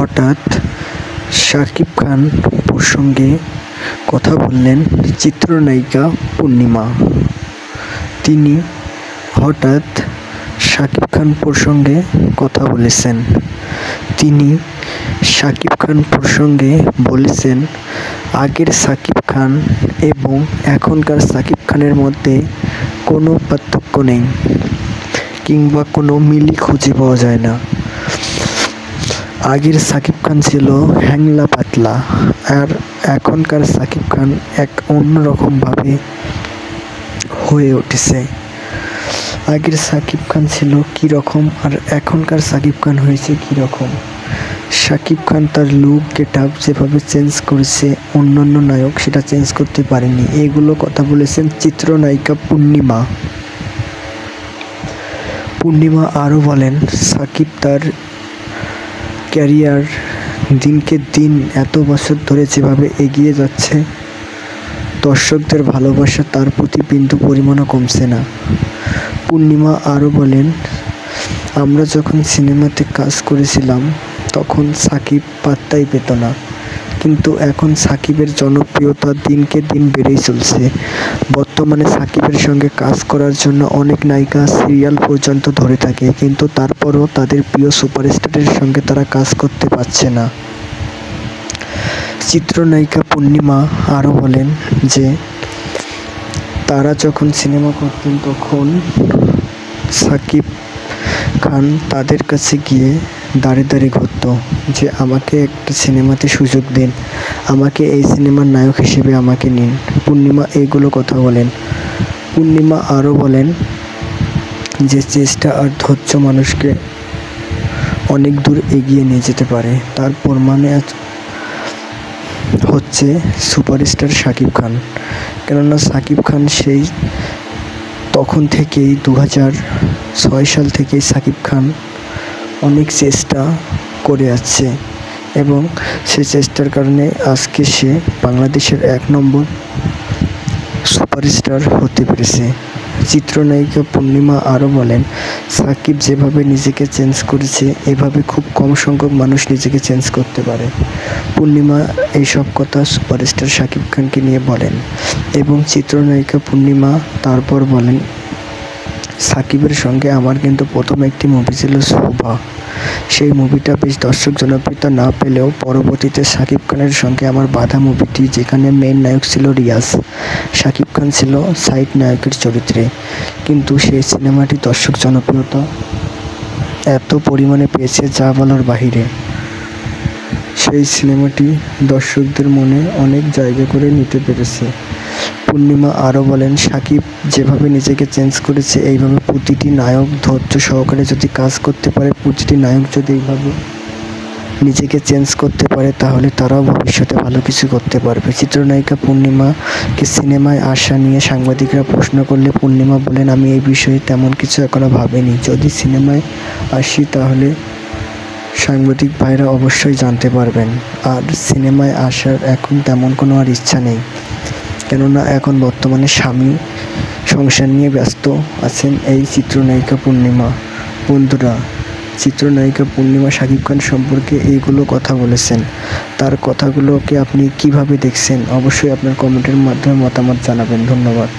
হঠাৎ শাকিব খান প্রসঙ্গে কথা বললেন চিত্রনায়িকা পূর্ণিমা। তিনি হঠাৎ শাকিব খান প্রসঙ্গে কথা বলেছেন। তিনি শাকিব খান প্রসঙ্গে বলেছেন, আগের শাকিব খান এবং এখনকার শাকিব খানের মধ্যে কোনো পার্থক্য নেই কিংবা কোনো মিলই খুঁজে পাওয়া যায় না। আগের শাকিব খান ছিল হ্যাংলা পাতলা, আর এখনকার শাকিব খান এক অন্যরকমভাবে হয়ে উঠেছে। আগের শাকিব খান ছিল কীরকম আর এখনকার শাকিব খান হয়েছে কীরকম। শাকিব খান তার লুক গেটআপ যেভাবে চেঞ্জ করেছে, অন্যান্য নায়ক সেটা চেঞ্জ করতে পারেনি। এগুলো কথা বলেছেন চিত্রনায়িকা পূর্ণিমা। পূর্ণিমা আরও বলেন, শাকিব তার ক্যারিয়ার দিনকে দিন এত বছর ধরে যেভাবে এগিয়ে যাচ্ছে, দর্শকদের ভালোবাসা তার প্রতি বিন্দু পরিমাণও কমছে না। পূর্ণিমা আরও বলেন, আমরা যখন সিনেমাতে কাজ করেছিলাম তখন শাকিব পাত্তাই পেত না, কিন্তু এখন শাকিবের জনপ্রিয়তা দিনকে দিন বেড়েই চলছে। বর্তমানে শাকিবের সঙ্গে কাজ করার জন্য অনেক নায়িকা সিরিয়াল পর্যন্ত ধরে থাকে, কিন্তু তারপরও তাদের প্রিয় সুপারস্টারের সঙ্গে তারা কাজ করতে পারছে না। চিত্রনায়িকা পূর্ণিমা আরও বলেন যে, তারা যখন সিনেমা করতেন তখন শাকিব খান তাদের কাছে গিয়ে দাঁড়িয়ে দাঁড়িয়ে ঘুরত যে, আমাকে একটা সিনেমাতে সুযোগ দিন, আমাকে এই সিনেমার নায়ক হিসেবে আমাকে নিন। পূর্ণিমা এইগুলো কথা বলেন। পূর্ণিমা আরও বলেন যে, চেষ্টা আর ধৈর্য মানুষকে অনেক দূর এগিয়ে নিয়ে যেতে পারে। তার প্রমাণে হচ্ছে সুপারস্টার শাকিব খান। কেননা শাকিব খান সেই তখন থেকেই 2006 সাল থেকেই শাকিব খান অনেক চেষ্টা করে আসছে এবং সেই চেষ্টার কারণে আজকে সে বাংলাদেশের 1 নম্বর সুপারস্টার হতে পেরেছে। চিত্রনায়িকা পূর্ণিমা আরও বলেন, শাকিব যেভাবে নিজেকে চেঞ্জ করেছে, এভাবে খুব কম সংখ্যক মানুষ নিজেকে চেঞ্জ করতে পারে। পূর্ণিমা এইসব কথা সুপারস্টার শাকিব খানকে নিয়ে বলেন এবং চিত্রনায়িকা পূর্ণিমা তারপর বলেন, শাকিবের সঙ্গে আমার কিন্তু প্রথম একটি মুভি ছিল শোভা। সেই মুভিটা বেশ দর্শক জনপ্রিয়তা না পেলেও পরবর্তীতে শাকিব খানের সঙ্গে আমার বাধা মুভিটি, যেখানে মেইন নায়ক ছিল রিয়াজ, শাকিব খান ছিল সাইড নায়কের চরিত্রে, কিন্তু সেই সিনেমাটি দর্শক জনপ্রিয়তা এত পরিমাণে পেয়েছে যা বলার বাহিরে। সেই সিনেমাটি দর্শকদের মনে অনেক জায়গা করে নিতে পেরেছে। পূর্ণিমা আরও বলেন, শাকিব যেভাবে নিজেকে চেঞ্জ করেছে, এইভাবে প্রতিটি নায়ক ধৈর্য সহকারে যদি কাজ করতে পারে, প্রতিটি নায়ক যদি এইভাবে নিজেকে চেঞ্জ করতে পারে, তাহলে তারাও ভবিষ্যতে ভালো কিছু করতে পারবে। চিত্রনায়িকা পূর্ণিমাকে সিনেমায় আসা নিয়ে সাংবাদিকরা প্রশ্ন করলে পূর্ণিমা বলেন, আমি এই বিষয়ে তেমন কিছু এখনও ভাবিনি। যদি সিনেমায় আসি তাহলে সাংবাদিক ভাইরা অবশ্যই জানতে পারবেন। আর সিনেমায় আসার এখন তেমন কোনো আর ইচ্ছা নেই, কেননা এখন বর্তমানে স্বামী সংসার নিয়ে ব্যস্ত আছেন এই চিত্রনায়িকা পূর্ণিমা। বন্ধুরা, চিত্রনায়িকা পূর্ণিমা শাকিব খান সম্পর্কে এইগুলো কথা বলেছেন। তার কথাগুলোকে আপনি কিভাবে দেখছেন অবশ্যই আপনার কমেন্টের মাধ্যমে মতামত জানাবেন। ধন্যবাদ।